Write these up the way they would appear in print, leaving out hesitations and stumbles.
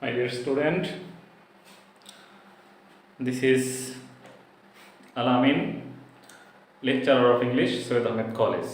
My dear student, this is Alamin, lecturer of English, Syed Ahmed College.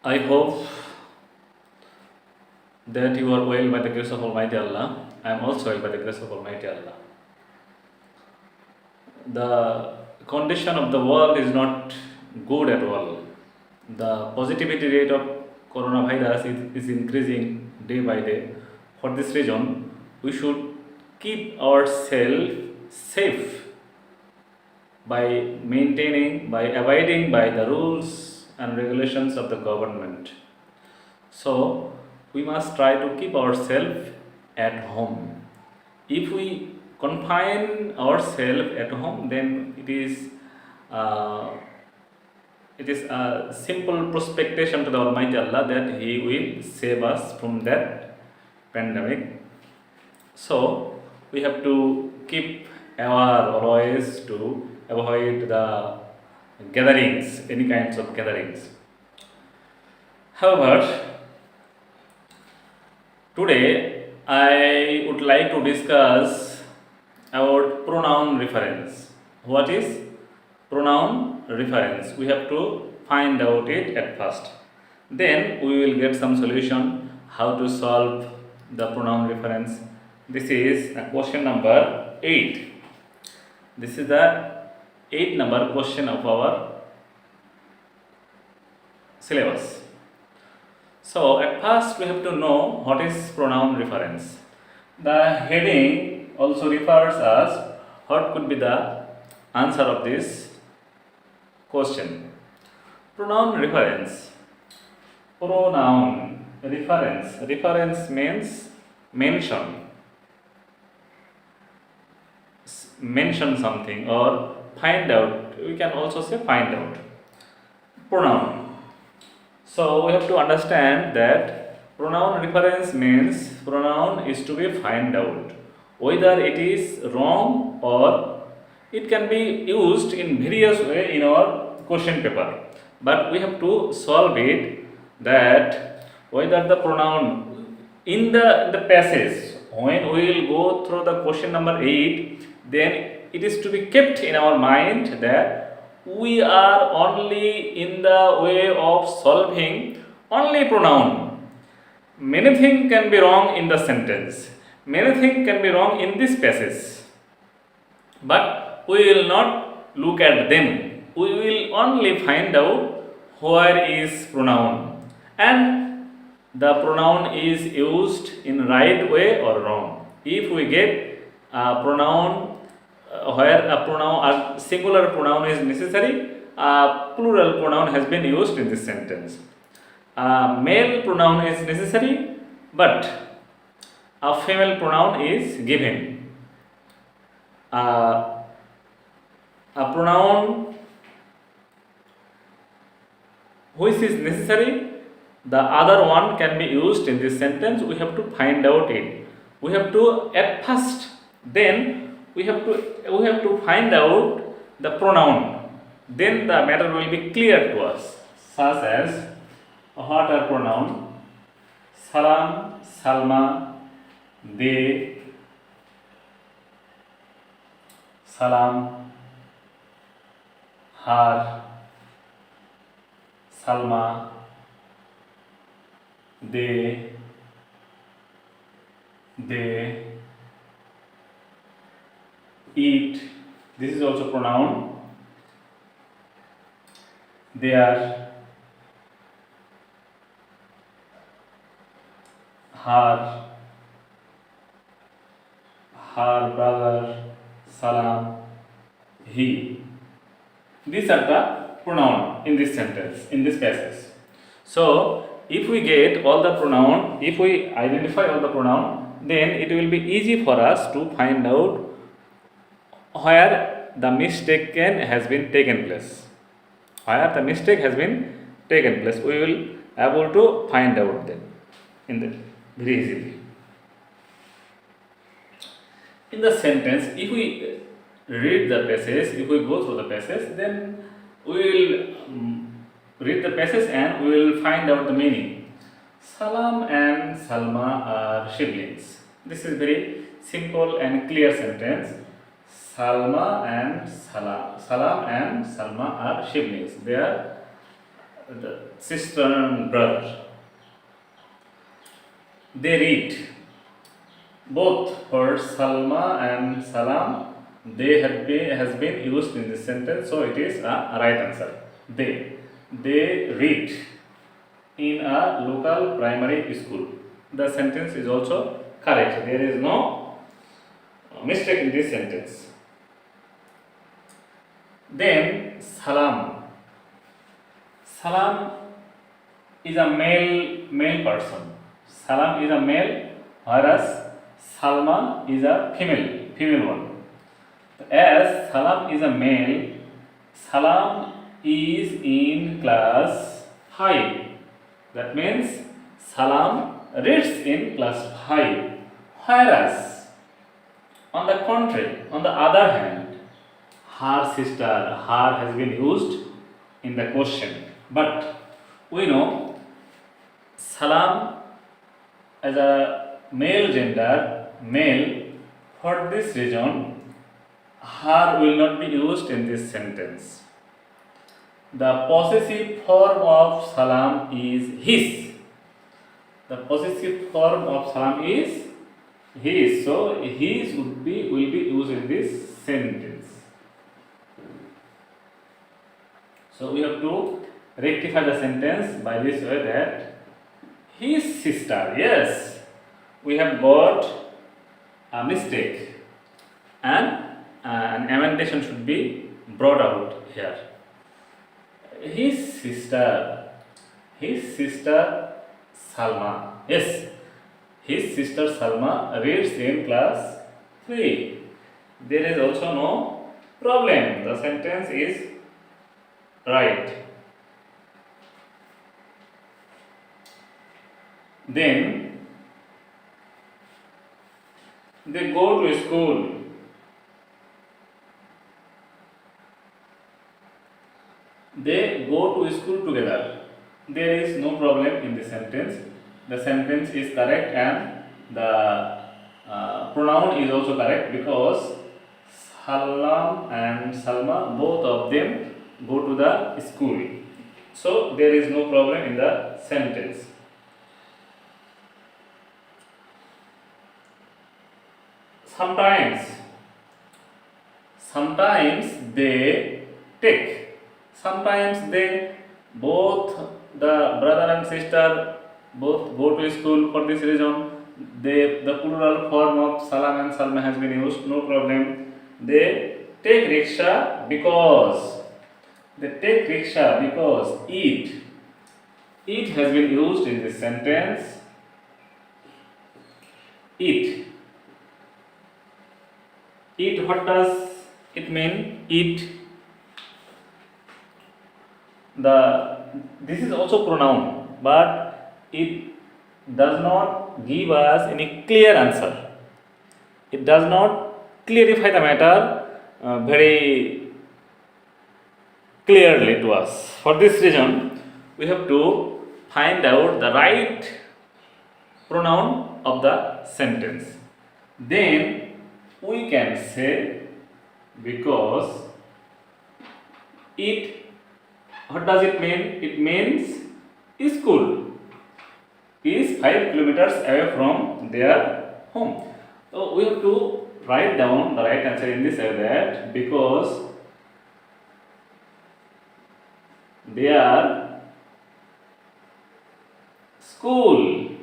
I hope that you are well by the grace of Almighty Allah. I am also well by the grace of Almighty Allah. The condition of the world is not good at all. The positivity rate of coronavirus is increasing day by day. For this reason, we should keep ourselves safe by abiding by the rules and regulations of the government. So we must try to keep ourselves at home. If we confine ourselves at home, then it is a simple prospectation to the Almighty Allah that He will save us from that pandemic. So we have to keep aware always to avoid the gatherings, any kinds of gatherings. However, today I would like to discuss about pronoun reference. What is pronoun reference? We have to find out it at first. Then we will get some solution how to solve the pronoun reference. This is question number 8. This is the 8 number question of our syllabus. So at first we have to know what is pronoun reference. The heading also refers us what could be the answer of this question. Pronoun reference. Pronoun reference. Reference means mention. Mention something or find out. We can also say find out. Pronoun. So we have to understand that pronoun reference means pronoun is to be find out whether it is wrong or it can be used in various way in our question paper. But we have to solve it that whether the pronoun in the passage when we will go through the question number 8, then it is to be kept in our mind that we are only in the way of solving only pronoun. Many things can be wrong in the sentence. Many things can be wrong in this passage. But we will not look at them. We will only find out where is pronoun. And the pronoun is used in right way or wrong. If we get a pronoun where a singular pronoun is necessary, a plural pronoun has been used in this sentence. A male pronoun is necessary, but a female pronoun is given. A pronoun which is necessary, the other one can be used in this sentence. We have to find out it. We have to at first, then we have to find out the pronoun. Then the matter will be clear to us. Such as what are pronoun? Salam, Salma, they, Salam, her, Salma, they, eat. This is also pronoun. They are, her brother, Salam, he. These are the pronoun in this sentence, in this passage. So if we get all the pronoun, if we identify all the pronoun, then it will be easy for us to find out where the mistake has been taken place. Where the mistake has been taken place, we will able to find out them in the very easily. In the sentence, if we read the passage, if we go through the passage, then we will read the passage and we will find out the meaning. Salam and Salma are siblings. This is very simple and clear sentence. Salam and Salma are siblings. They are the sister and brother. They read both for Salma and Salam. Has been used in this sentence, so it is a right answer. They read in a local primary school. The sentence is also correct. There is no mistake in this sentence. Then Salam. Salam is a male person. Salam is a male, whereas Salma is a female one. As Salam is a male, Salam is in class 5. That means Salam reads in class 5. Whereas, on the contrary, on the other hand, her has been used in the question. But we know Salam as a male gender, male, for this reason, her will not be used in this sentence. The possessive form of Salam is his. The possessive form of Salam is his. So his will be used in this sentence. So we have to rectify the sentence by this way that his sister. Yes, we have got a mistake, and an amendation should be brought out here. His sister Salma. Yes, his sister Salma reads in class 3. There is also no problem. The sentence is right. Then they go to school. They go to school together. There is no problem in the sentence. The sentence is correct, and the pronoun is also correct because Salam and Salma, both of them go to the school. So there is no problem in the sentence. Sometimes they take. Sometimes they, both the brother and sister, both go to school. For this reason, the plural form of Salam and Salma has been used. No problem. They take rickshaw because it has been used in this sentence. It, what does it mean? This is also pronoun, but it does not give us any clear answer. It does not clarify the matter very clearly to us. For this reason, we have to find out the right pronoun of the sentence. Then we can say, because it, what does it mean? It means school is 5 kilometers away from their home. So we have to write down the right answer in this way, that because their school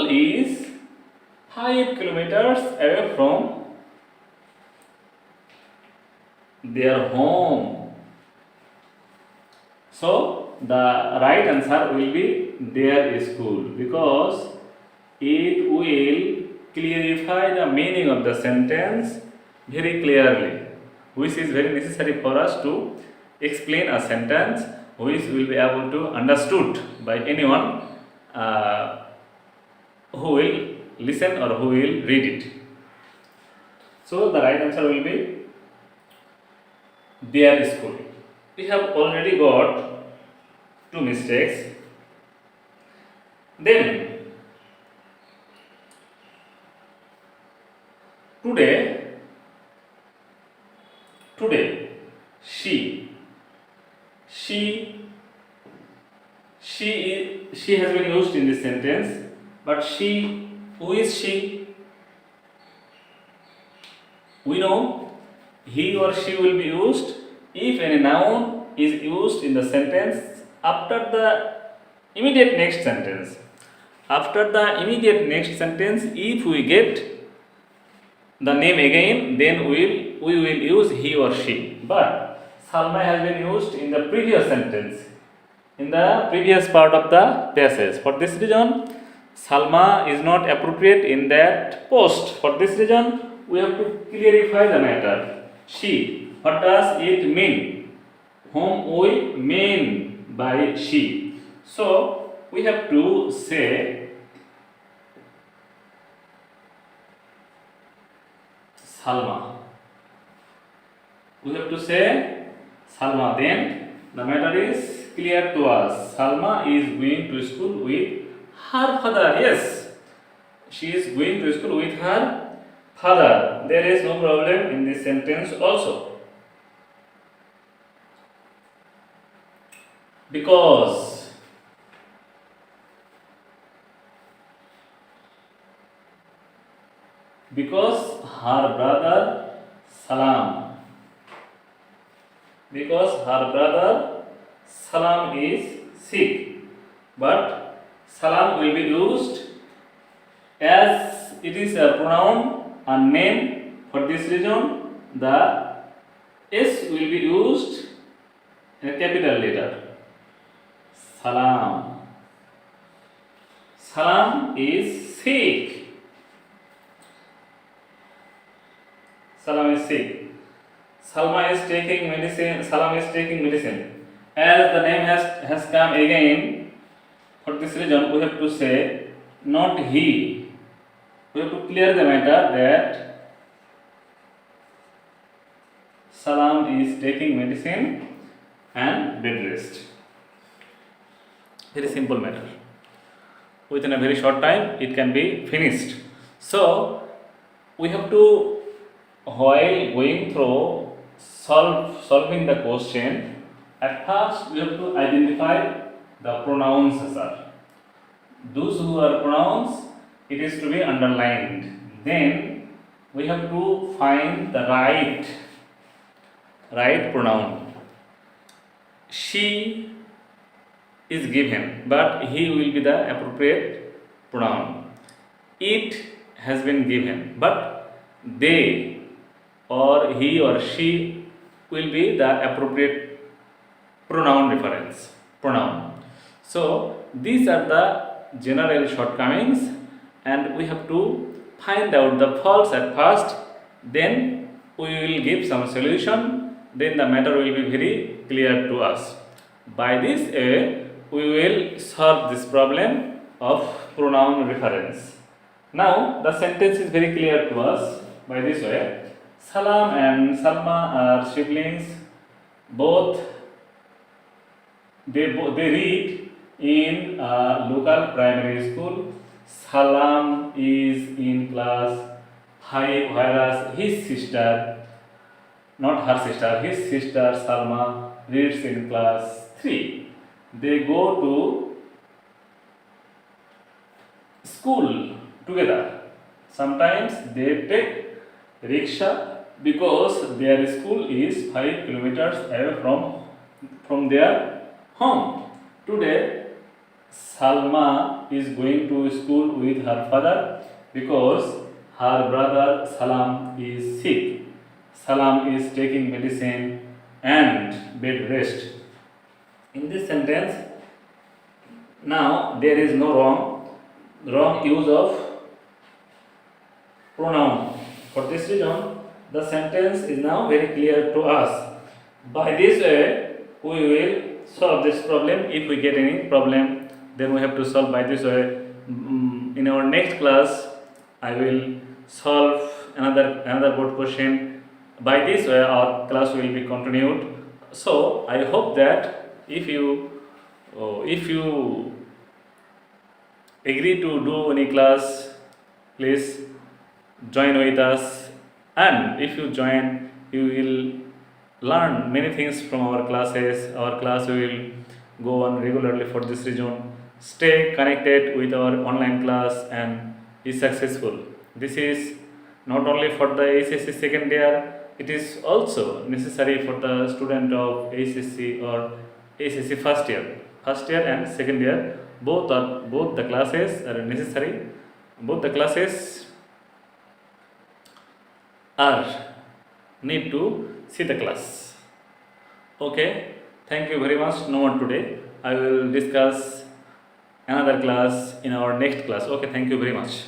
is 5 kilometers away from their home. So the right answer will be their school, because it will clarify the meaning of the sentence very clearly, which is very necessary for us to explain a sentence which will be able to understood by anyone who will listen or who will read it. So the right answer will be their school. We have already got 2 mistakes. Then today, today, she, she, she has been used in this sentence. But she, who is she? We know he or she will be used if any noun is used in the sentence after the immediate next sentence. After the immediate next sentence, if we get the name again, then we will use he or she. But Salma has been used in the previous sentence, in the previous part of the passage. For this reason, Salma is not appropriate in that post. For this reason, we have to clarify the matter. She, what does it mean? Whom we mean by she? So we have to say Salma. We have to say Salma. Then the matter is clear to us. Salma is going to school with her father. Yes, she is going to school with her father. There is no problem in this sentence also. Because her brother Salam, because her brother Salam is sick, but Salam will be used as it is a pronoun and name. For this reason, the S will be used in a capital letter. Salam. Salam is sick. Salam is sick. Salma is taking medicine. Salam is taking medicine. As the name has come again, for this reason we have to say not he. We have to clear the matter that Salam is taking medicine and bed rest. Very simple matter. Within a very short time, it can be finished. So we have to, while going through solving the question, at first we have to identify the pronouns, sir. Those who are pronouns, it is to be underlined. Then we have to find the right pronoun. She is given, but he will be the appropriate pronoun. It has been given, but they or he or she will be the appropriate pronoun. So these are the general shortcomings, and we have to find out the faults at first. Then we will give some solution. Then the matter will be very clear to us. By this way, we will solve this problem of pronoun reference. Now the sentence is very clear to us by this way. Salam and Salma are siblings. Both they read in a local primary school. Salam is in class 5, whereas his sister, not her sister, his sister Salma reads in class 3. They go to school together. Sometimes they take rickshaw because their school is 5 kilometers away from their home. Today, Salma is going to school with her father because her brother Salam is sick. Salam is taking medicine and bed rest. In this sentence, now there is no wrong use of pronoun. For this reason, the sentence is now very clear to us. By this way, we will solve this problem. If we get any problem, then we have to solve by this way. In our next class, I will solve another board question. By this way, our class will be continued. So I hope that if you agree to do any class, please join with us. And if you join, you will learn many things from our classes. Our class will go on regularly. For this reason, stay connected with our online class and be successful. This is not only for the ACSC second year, it is also necessary for the student of ACSC or ACSC first year and second year. Both the classes are necessary. Both the classes are need to see the class. Okay, thank you very much. No one today. I will discuss another class in our next class. Okay, thank you very much.